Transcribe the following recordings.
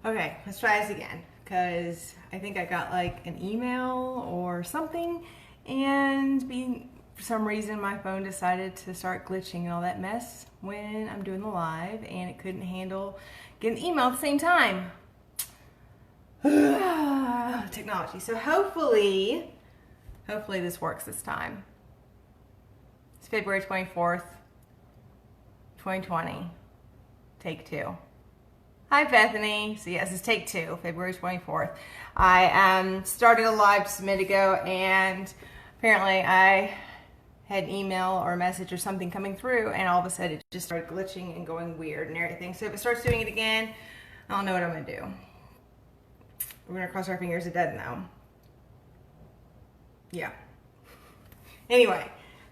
Okay, let's try this again because I think I got like an email or something, and for some reason my phone decided to start glitching and all that mess when I'm doing the live, and it couldn't handle getting the email at the same time. Technology. So hopefully this works this time. It's February 24th, 2020. Take 2. Hi Bethany. So yes, it's take 2, February 24th. I started a live just a minute ago, and apparently I had an email or a message or something coming through, and all of a sudden it just started glitching and going weird and everything. So if it starts doing it again, I don't know what I'm gonna do. We're gonna cross our fingers it doesn't though. Yeah. Anyway,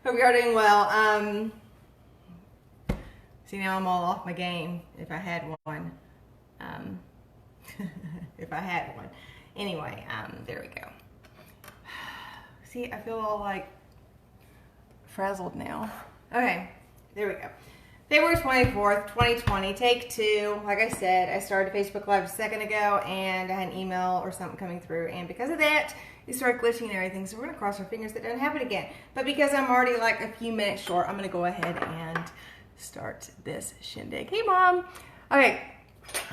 hope you are doing well. See, now I'm all off my game if I had one. If I had one. Anyway, there we go. See, I feel all like frazzled now. Okay, there we go. February 24th, 2020, take 2. Like I said, I started Facebook Live a second ago, and I had an email or something coming through, and because of that, it started glitching and everything, so we're going to cross our fingers that doesn't happen again. But because I'm already like a few minutes short, I'm going to go ahead and start this shindig. Hey, Mom! Okay.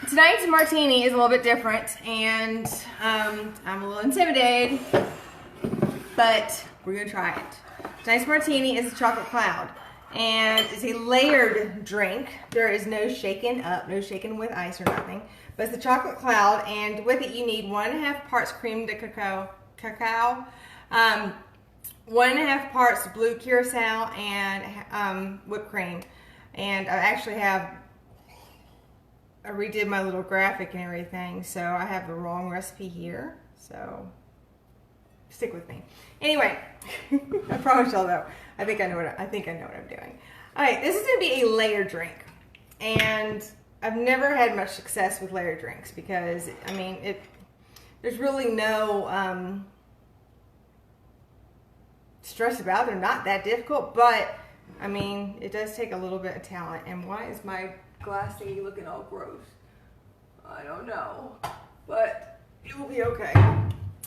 Tonight's martini is a little bit different, and I'm a little intimidated, but we're going to try it. Tonight's martini is a chocolate cloud, and it's a layered drink. There is no shaken up, no shaken with ice or nothing, but it's a chocolate cloud, and with it you need 1.5 parts cream de cacao, 1.5 parts blue curacao, and whipped cream. And I redid my little graphic and everything, so I have the wrong recipe here, so stick with me. Anyway, I promise y'all though, I think I know what I'm doing. All right, this is gonna be a layered drink, and I've never had much success with layered drinks because I mean there's really no stress about it. They're not that difficult, but I mean it does take a little bit of talent. And why is my glassy looking all gross? I don't know, but it will be okay.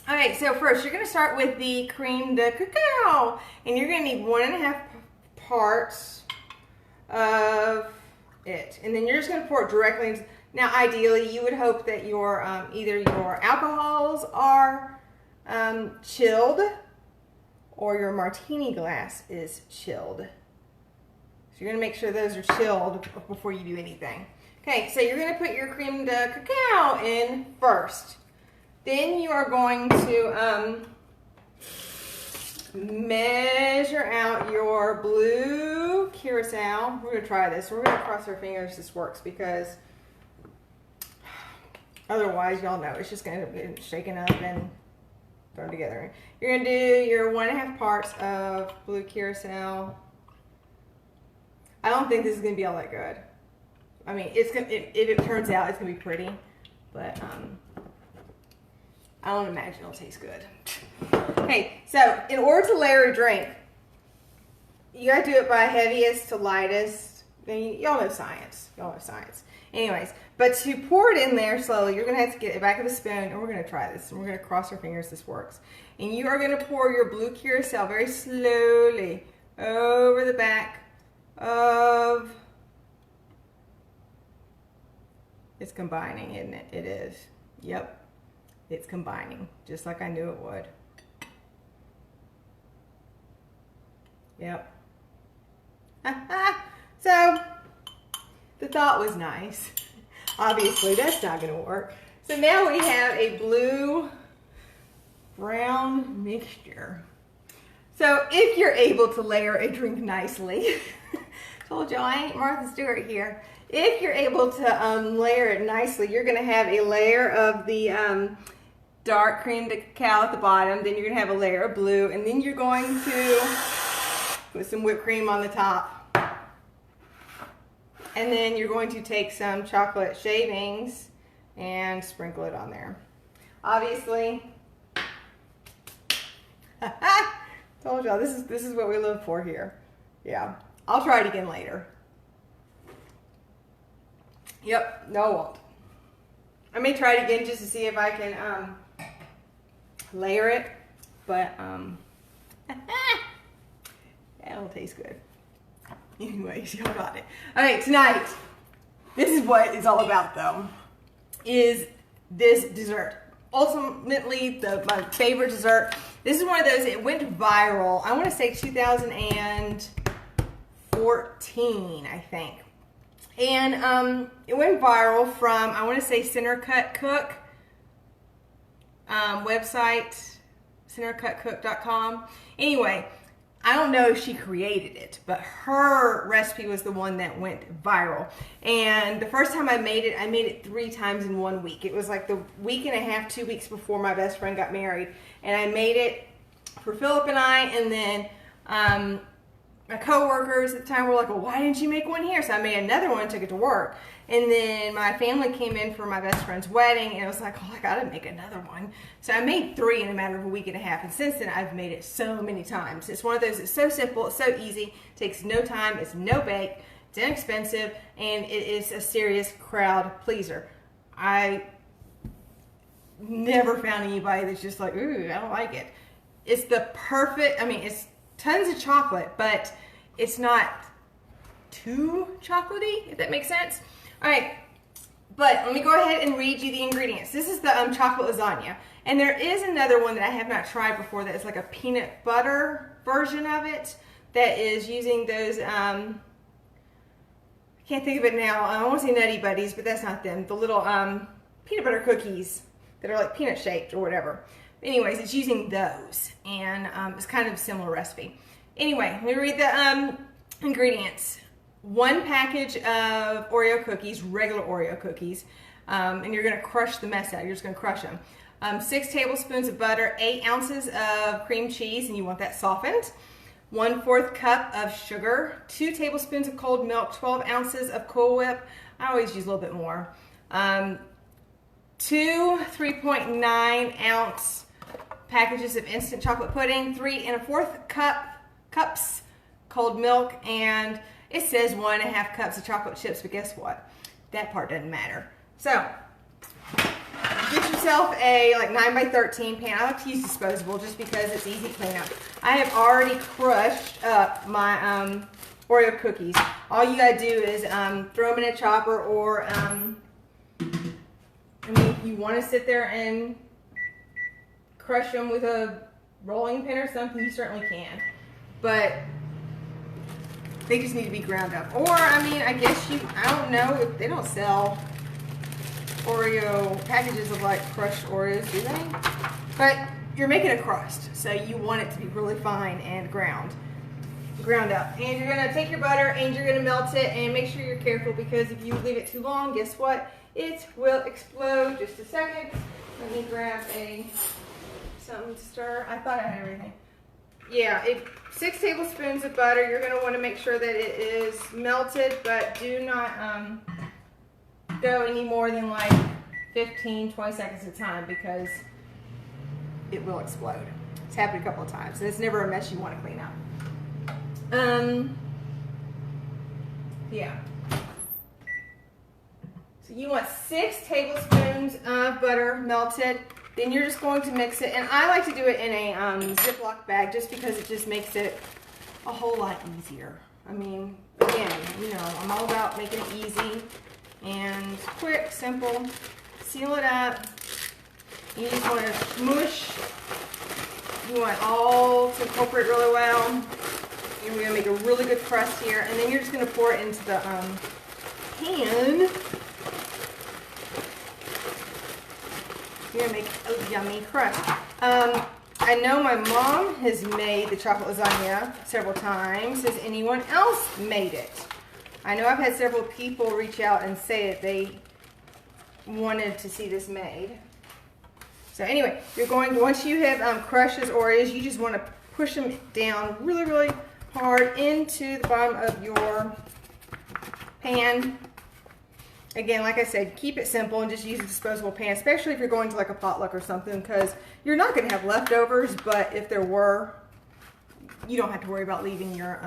Alright, so first you're going to start with the cream de cacao, and you're going to need 1.5 parts of it, and then you're just going to pour it directly into. Now ideally you would hope that your either your alcohols are chilled or your martini glass is chilled. So you're going to make sure those are chilled before you do anything. Okay, so you're going to put your cream de cacao in first. Then you are going to measure out your blue curacao. We're going to try this. We're going to cross our fingers this works, because otherwise, y'all know, it's just going to get shaken up and thrown together. You're going to do your 1.5 parts of blue curacao. I don't think this is going to be all that good. I mean, if it turns out, it's going to be pretty, but I don't imagine it'll taste good. Okay, so in order to layer a drink, you gotta do it by heaviest to lightest. Y'all know science. Y'all know science. Anyways, but to pour it in there slowly, you're gonna have to get it back of the spoon, and we're gonna try this, and we're gonna cross our fingers this works. And you are gonna pour your blue curacao very slowly over the back of. It's combining, isn't it? It is. Yep. It's combining, just like I knew it would. Yep. So, the thought was nice. Obviously, that's not going to work. So now we have a blue-brown mixture. So if you're able to layer a drink nicely, told y'all I ain't Martha Stewart here. If you're able to layer it nicely, you're going to have a layer of the dark cream de cacao at the bottom, then you're going to have a layer of blue, and then you're going to put some whipped cream on the top. And then you're going to take some chocolate shavings and sprinkle it on there. Obviously, told y'all this is what we live for here. Yeah, I'll try it again later. Yep, no I won't. I may try it again just to see if I can layer it, but that'll taste good. Anyways, y'all got it. Okay, tonight, this is what it's all about though, is this dessert. Ultimately, my favorite dessert. This is one of those, it went viral, I want to say 2014, I think. And it went viral from, I want to say Center Cut Cook website, centercutcook.com. Anyway, I don't know if she created it, but her recipe was the one that went viral. And the first time I made it 3 times in 1 week. It was like the week and a half, 2 weeks before my best friend got married. And I made it for Philip and I, and then my co-workers at the time were like, well, why didn't you make one here? So I made another one and took it to work. And then my family came in for my best friend's wedding, and I was like, oh, I gotta make another one. So I made 3 in a matter of a week and a half, and since then I've made it so many times. It's one of those, it's so simple, it's so easy, takes no time, it's no bake, it's inexpensive, and it is a serious crowd pleaser. I never found anybody that's just like, ooh, I don't like it. It's the perfect, I mean, it's tons of chocolate, but it's not too chocolatey, if that makes sense. All right, but let me go ahead and read you the ingredients. This is the chocolate lasagna, and there is another one that I have not tried before that is like a peanut butter version of it that is using those, I can't think of it now, I want to say Nutty Buddies, but that's not them, the little peanut butter cookies that are like peanut shaped or whatever. Anyways, it's using those, and it's kind of a similar recipe. Anyway, let me read the ingredients. 1 package of Oreo cookies, regular Oreo cookies, and you're going to crush the mess out. You're just going to crush them. 6 tablespoons of butter, 8 ounces of cream cheese, and you want that softened. 1/4 cup of sugar, 2 tablespoons of cold milk, 12 ounces of Cool Whip. I always use a little bit more. 2 3.9 ounce packages of instant chocolate pudding, 3 1/4 cups cold milk, and it says 1 1/2 cups of chocolate chips, but guess what? That part doesn't matter. So, get yourself a like 9x13 pan. I like to use disposable just because it's easy to clean up. I have already crushed up my Oreo cookies. All you gotta do is throw them in a chopper, or I mean, if you want to sit there and crush them with a rolling pin or something, you certainly can. But they just need to be ground up. Or, I mean, I guess I don't know if they don't sell Oreo packages of like crushed Oreos, do they? But you're making a crust, so you want it to be really fine and ground up. And you're gonna take your butter and you're gonna melt it, and make sure you're careful, because if you leave it too long, guess what? It will explode. Just a second. Let me grab something to stir. I thought I had everything. Yeah, 6 tablespoons of butter. You're going to want to make sure that it is melted, but do not go any more than like 15, 20 seconds at a time, because it will explode. It's happened a couple of times, and it's never a mess you want to clean up. Yeah. So you want 6 tablespoons of butter melted. Then you're just going to mix it, and I like to do it in a Ziploc bag just because it just makes it a whole lot easier. I mean, again, you know, I'm all about making it easy and quick, simple. Seal it up. You just want to mush. You want all to incorporate really well. And we're going to make a really good crust here, and then you're just going to pour it into the pan. You're gonna make a yummy crust. I know my mom has made the chocolate lasagna several times. Has anyone else made it? I know I've had several people reach out and say that they wanted to see this made. So anyway, you're going to, once you have crushed those Oreos, you just want to push them down really, really hard into the bottom of your pan. Again, like I said, keep it simple and just use a disposable pan, especially if you're going to like a potluck or something, because you're not going to have leftovers, but if there were, you don't have to worry about leaving your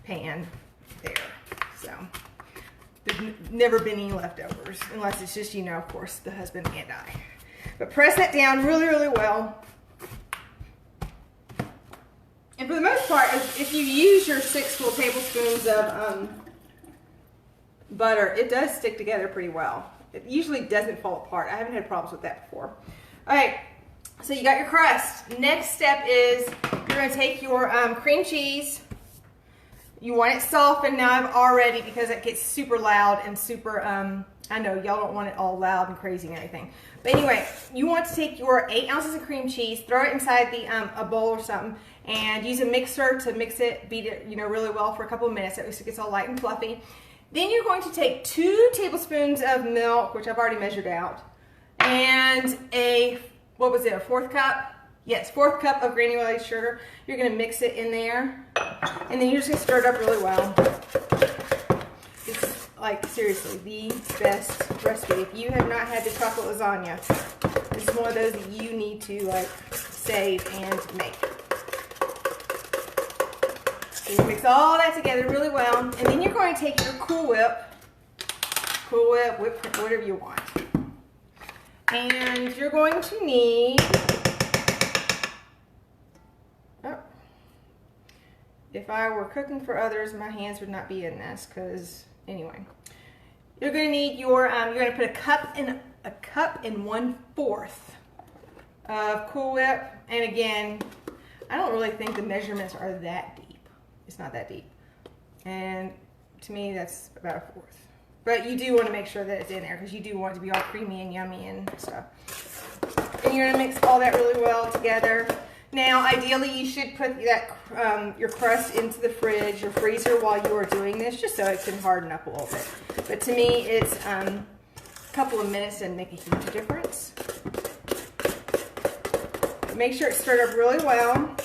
pan there. So there's never been any leftovers, unless it's just, you know, of course, the husband and I. But press that down really, really well. And for the most part, if you use your 6 full tablespoons of butter, it does stick together pretty well. It usually doesn't fall apart. I haven't had problems with that before. All right, so you got your crust. Next step is you're gonna take your cream cheese. You want it soft and now already, because it gets super loud and super, I know y'all don't want it all loud and crazy and everything. But anyway, you want to take your 8 ounces of cream cheese, throw it inside the a bowl or something, and use a mixer to mix it, beat it, you know, really well for a couple of minutes. At least it gets all light and fluffy. Then you're going to take 2 tablespoons of milk, which I've already measured out, and what was it, a 1/4 cup? Yes, 1/4 cup of granulated sugar. You're gonna mix it in there, and then you're just gonna stir it up really well. It's like, seriously, the best recipe. If you have not had the chocolate lasagna, this is one of those that you need to like save and make. So you mix all that together really well, and then you're going to take your Cool Whip, whatever you want. And you're going to need, if I were cooking for others, my hands would not be in this, because anyway. You're going to need your, you're going to put a cup and 1/4 of Cool Whip. And again, I don't really think the measurements are that deep. It's not that deep. And to me, that's about 1/4. But you do want to make sure that it's in there, because you do want it to be all creamy and yummy and stuff. And you're going to mix all that really well together. Now, ideally, you should put that your crust into the fridge or freezer while you are doing this, just so it can harden up a little bit. But to me, it's a couple of minutes and make a huge difference. Make sure it's stirred up really well.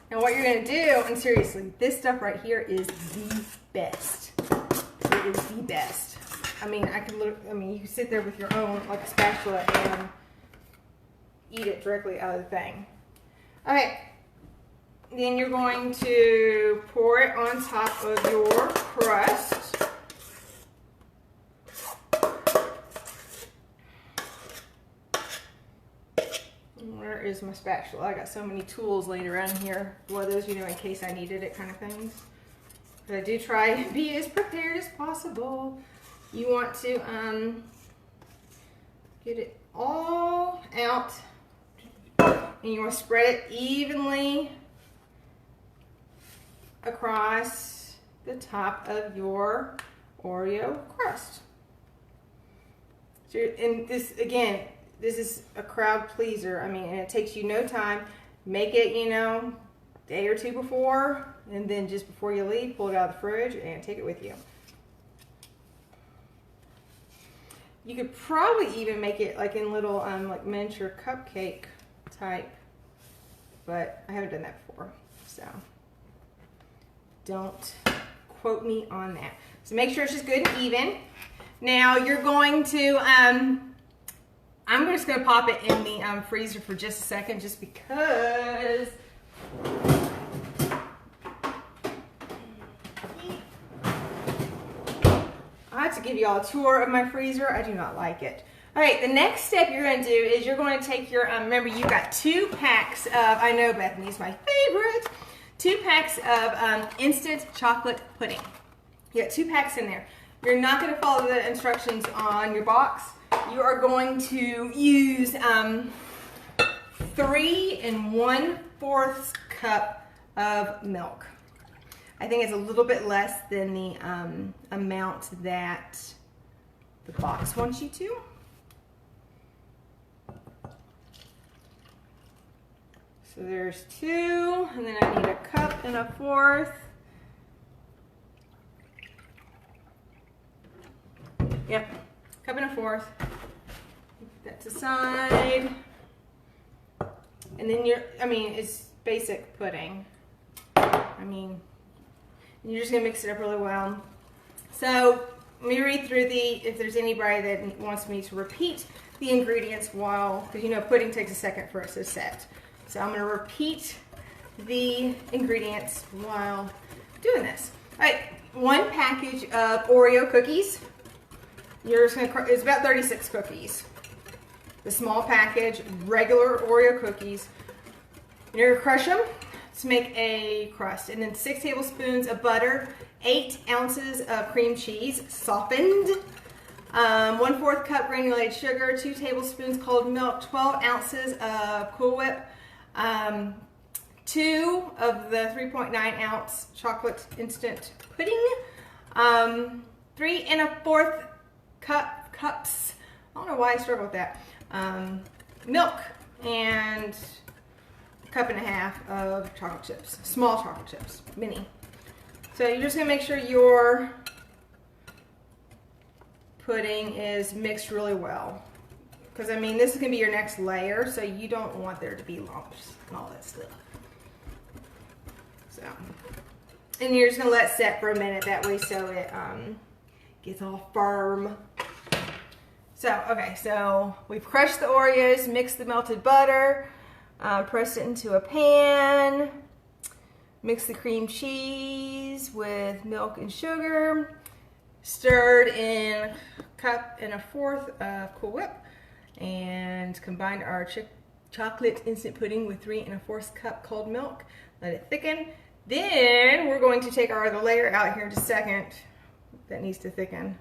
Now, what you're going to do, and seriously, this stuff right here is the best. It is the best. I mean, you can sit there with your own, like a spatula, and eat it directly out of the thing. All right, then you're going to pour it on top of your crust. Where is my spatula? I got so many tools laying around here. One of those, you know, in case I needed it, kind of things. But I do try and be as prepared as possible. You want to get it all out, and you want to spread it evenly across the top of your Oreo crust. So, and this, again, this is a crowd pleaser. I mean, and it takes you no time. Make it, you know, a day or two before, and then just before you leave, pull it out of the fridge and take it with you. You could probably even make it like in little like miniature cupcake type, but I haven't done that before, so don't quote me on that. So make sure it's just good and even. Now you're going to, I'm just going to pop it in the freezer for just a second, just because I have to give you all a tour of my freezer. I do not like it. All right, the next step you're going to do is you're going to take your, remember you've got 2 packs of, I know Bethany's my favorite, 2 packs of instant chocolate pudding. You got 2 packs in there. You're not going to follow the instructions on your box. You are going to use 3 1/4 cup of milk. I think it's a little bit less than the amount that the box wants you to. So there's 2, and then I need a cup and 1/4. Yep, cup and 1/4. That's aside. And then it's basic pudding. You're just gonna mix it up really well. So let me read through if there's anybody that wants me to repeat the ingredients because you know pudding takes a second for it to set. So I'm gonna repeat the ingredients while doing this. All right, 1 package of Oreo cookies. You're just gonna, it's about 36 cookies. The small package, regular Oreo cookies. You're gonna crush them to make a crust. And then 6 tablespoons of butter, 8 ounces of cream cheese, softened. 1/4 cup granulated sugar, 2 tablespoons cold milk, 12 ounces of Cool Whip, 2 of the 3.9 ounce chocolate instant pudding, 3 1/4 cups, I don't know why I struggle with that, milk, and 1.5 cups of chocolate chips, small chocolate chips, mini. So you're just gonna make sure your pudding is mixed really well, because I mean this is gonna be your next layer, so you don't want there to be lumps and all that stuff. So, and you're just gonna let it set for a minute that way, so it gets all firm. So okay, so we've crushed the Oreos, mixed the melted butter, pressed it into a pan, mixed the cream cheese with milk and sugar, stirred in 1.25 cups of Cool Whip, and combined our chocolate instant pudding with 3 1/4 cups cold milk. Let it thicken. Then we're going to take our other layer out here in just a second. That needs to thicken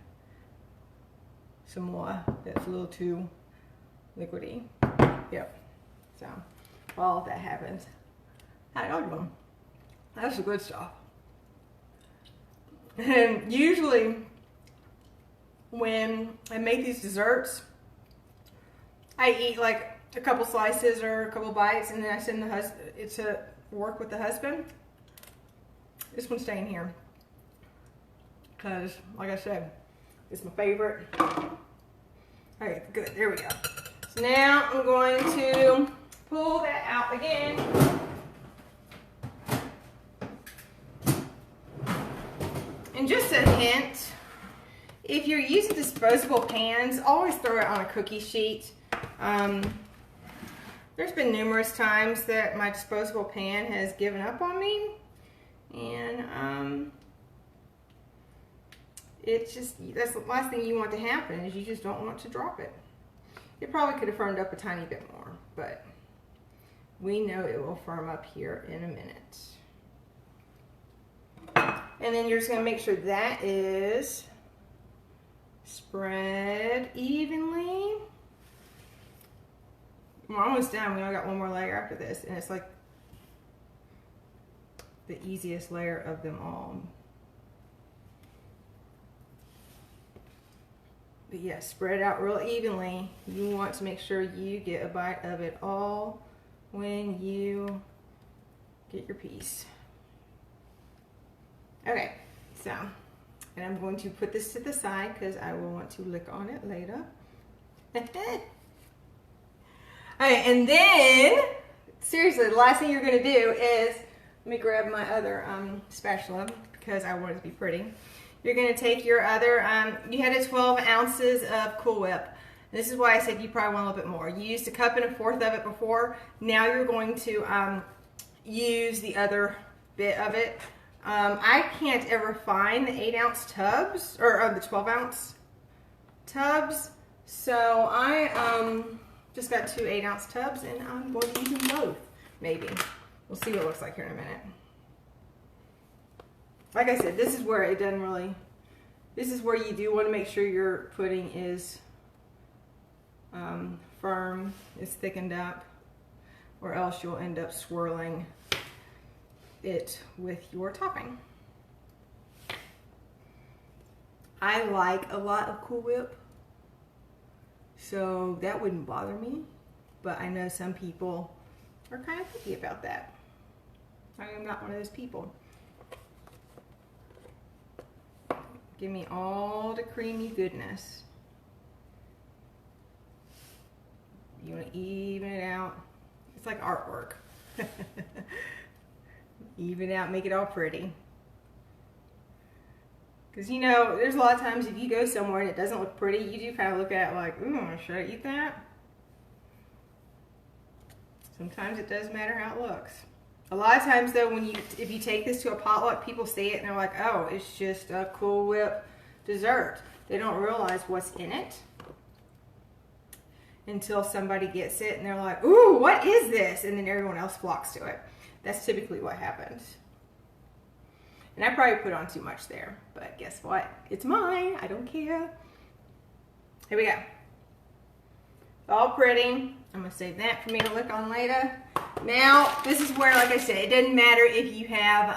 some more. That's a little too liquidy. Yep. So while all that happens, how y'all doing? That's the good stuff. And usually when I make these desserts, I eat like a couple slices or a couple bites, and then I send the husband to work with the husband. This one's staying here because, like I said, it's my favorite. Okay, good. There we go. So now I'm going to pull that out again. And just a hint, if you're using disposable pans, always throw it on a cookie sheet. There's been numerous times that my disposable pan has given up on me, and it's just, that's the last thing you want to happen, is you just don't want to drop it. It probably could have firmed up a tiny bit more, but we know it will firm up here in a minute. And then you're just going to make sure that is spread evenly. We're almost done. We only got one more layer after this, and it's like the easiest layer of them all. But yeah, spread it out real evenly. You want to make sure you get a bite of it all when you get your piece. Okay, so, and I'm going to put this to the side because I will want to lick on it later. Alright, and then, seriously, the last thing you're going to do is, let me grab my other spatula because I want it to be pretty. You're going to take your other, you had 12 ounces of Cool Whip. This is why I said you probably want a little bit more. You used 1 1/4 cups of it before. Now you're going to use the other bit of it. I can't ever find the 8-ounce tubs, or the 12-ounce tubs. So I just got 2 8-ounce tubs, and I'm going to use them both, maybe. We'll see what it looks like here in a minute. Like I said, this is where it doesn't really, this is where you do want to make sure your pudding is firm, is thickened up, or else you'll end up swirling it with your topping. I like a lot of Cool Whip, so that wouldn't bother me, but I know some people are kind of picky about that. I am not one of those people. Give me all the creamy goodness. You want to even it out. It's like artwork. Even out, make it all pretty. Because, you know, there's a lot of times if you go somewhere and it doesn't look pretty, you do kind of look at it like, ooh, should I eat that? Sometimes it does matter how it looks. A lot of times though, if you take this to a potluck, people see it and they're like, oh, it's just a Cool Whip dessert. They don't realize what's in it until somebody gets it and they're like, ooh, what is this? And then everyone else flocks to it. That's typically what happens. And I probably put on too much there, but guess what? It's mine. I don't care. Here we go. All pretty. I'm going to save that for me to look on later. Now, this is where, like I said, it doesn't matter if you have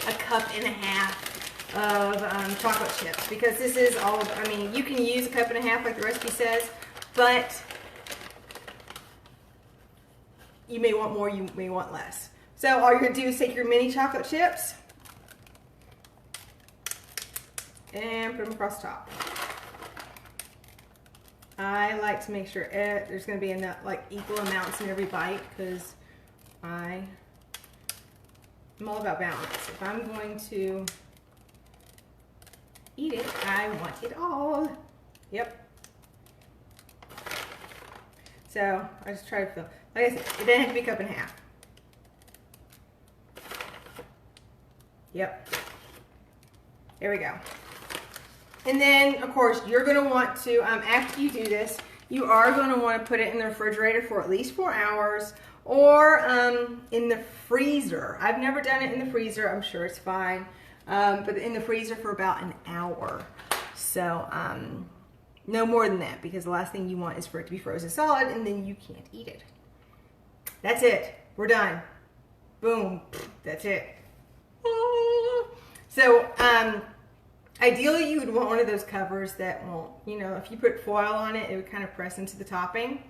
a cup and a half of chocolate chips, because this is all, I mean, you can use a cup and a half like the recipe says, but you may want more, you may want less. So all you're going to do is take your mini chocolate chips and put them across the top. I like to make sure there's going to be enough, like equal amounts in every bite, because I'm all about balance. If I'm going to eat it, I want it all. Yep. So I just try to fill. Like I said, it doesn't have to be a cup and a half. Yep. There we go. And then, of course, you're going to want to, after you do this, you are going to want to put it in the refrigerator for at least 4 hours, or in the freezer. I've never done it in the freezer. I'm sure it's fine. But in the freezer for about an hour. So, no more than that, because the last thing you want is for it to be frozen solid, and then you can't eat it. That's it. We're done. Boom. That's it. So, ideally, you would want one of those covers that won't, you know, if you put foil on it, it would kind of press into the topping.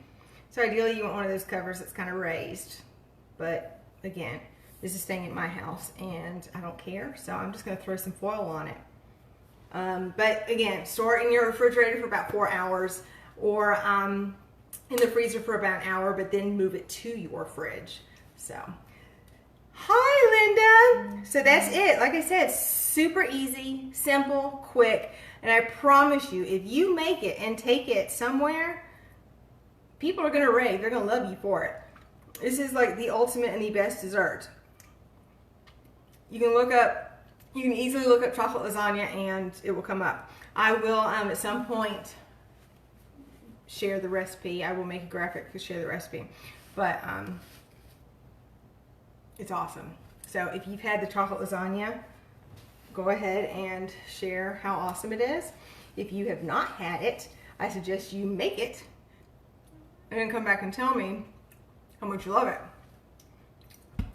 So ideally, you want one of those covers that's kind of raised. But again, this is staying at my house and I don't care, so I'm just going to throw some foil on it. But again, store it in your refrigerator for about 4 hours, or in the freezer for about an hour, but then move it to your fridge. So, hi Linda! So that's it. Like I said, super easy, simple, quick, and I promise you, if you make it and take it somewhere, people are gonna rave. They're gonna love you for it. This is like the ultimate and the best dessert. You can easily look up chocolate lasagna and it will come up. I will at some point share the recipe. I will make a graphic to share the recipe, but it's awesome. So if you've had the chocolate lasagna, go ahead and share how awesome it is. If you have not had it, I suggest you make it and then come back and tell me how much you love it.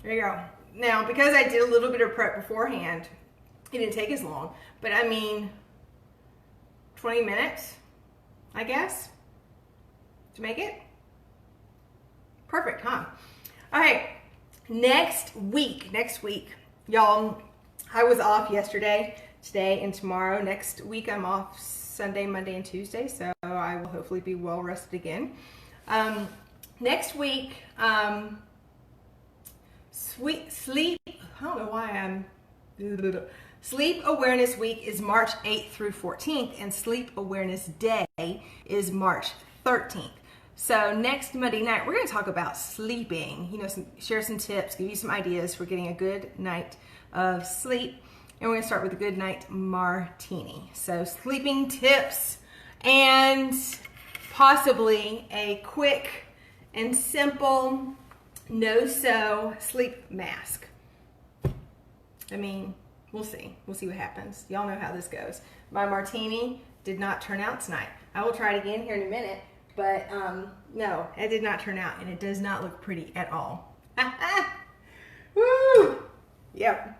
There you go. Now, because I did a little bit of prep beforehand, it didn't take as long, but I mean, 20 minutes, I guess, to make it. Perfect, huh? All right, next week, y'all, I was off yesterday, today, and tomorrow. Next week, I'm off Sunday, Monday, and Tuesday, so I will hopefully be well rested again. Next week, sleep, I don't know why I'm, Sleep Awareness Week is March 8th through 14th, and Sleep Awareness Day is March 13th. So next Monday night, we're going to talk about sleeping, you know, share some tips, give you some ideas for getting a good night of sleep. And we're going to start with a good night martini. So sleeping tips and possibly a quick and simple no-sew sleep mask. I mean, we'll see. We'll see what happens. Y'all know how this goes. My martini did not turn out tonight. I will try it again here in a minute, but no, it did not turn out, and it does not look pretty at all. Woo! Yep.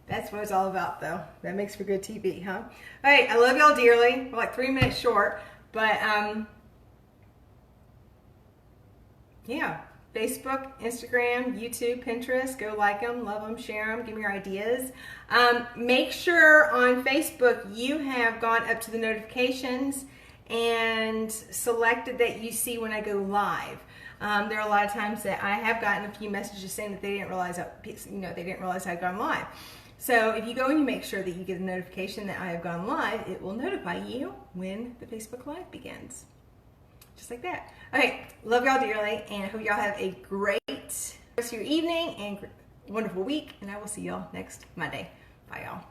That's what it's all about, though. That makes for good TV, huh? All right, I love y'all dearly. We're like 3 minutes short, but yeah. Facebook, Instagram, YouTube, Pinterest. Go like them, love them, share them, give me your ideas. Make sure on Facebook you have gone up to the notifications and selected that you see when I go live. There are a lot of times that I have gotten a few messages saying that they didn't realize I'd gone live. So if you go and you make sure that you get a notification that I have gone live, it will notify you when the Facebook Live begins. Just like that. Okay, love y'all dearly, and I hope y'all have a great rest of your evening and wonderful week, and I will see y'all next Monday. Bye, y'all.